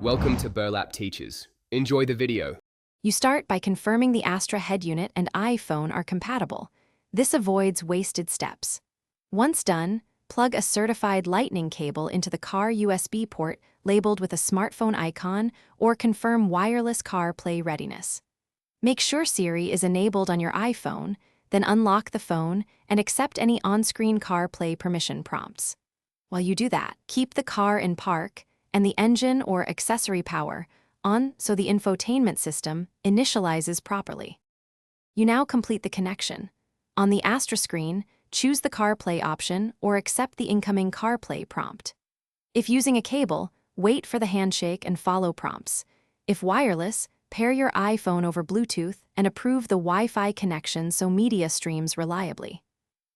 Welcome to Burlap Teachers. Enjoy the video. You start by confirming the Astra head unit and iPhone are compatible. This avoids wasted steps. Once done, plug a certified Lightning cable into the car USB port labeled with a smartphone icon or confirm wireless CarPlay readiness. Make sure Siri is enabled on your iPhone, then unlock the phone and accept any on-screen CarPlay permission prompts. While you do that, keep the car in park and the engine or accessory power on so the infotainment system initializes properly. You now complete the connection. On the Astra screen, choose the CarPlay option or accept the incoming CarPlay prompt. If using a cable, wait for the handshake and follow prompts. If wireless, pair your iPhone over Bluetooth and approve the Wi-Fi connection so media streams reliably.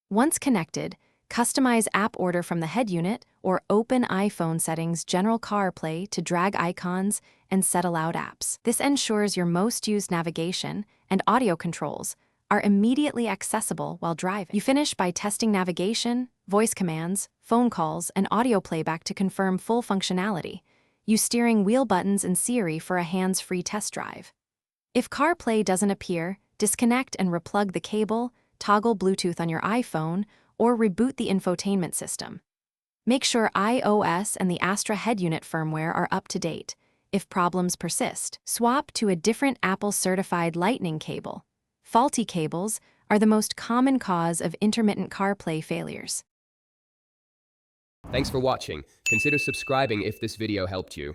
Once connected, customize app order from the head unit or open iPhone settings General CarPlay to drag icons and set allowed apps. This ensures your most used navigation and audio controls are immediately accessible while driving. You finish by testing navigation, voice commands, phone calls, and audio playback to confirm full functionality. Use steering wheel buttons and Siri for a hands-free test drive. If CarPlay doesn't appear, disconnect and replug the cable, toggle Bluetooth on your iPhone, or reboot the infotainment system. Make sure iOS and the Astra head unit firmware are up to date. If problems persist, swap to a different Apple-certified Lightning cable. Faulty cables are the most common cause of intermittent CarPlay failures. Thanks for watching. Consider subscribing if this video helped you.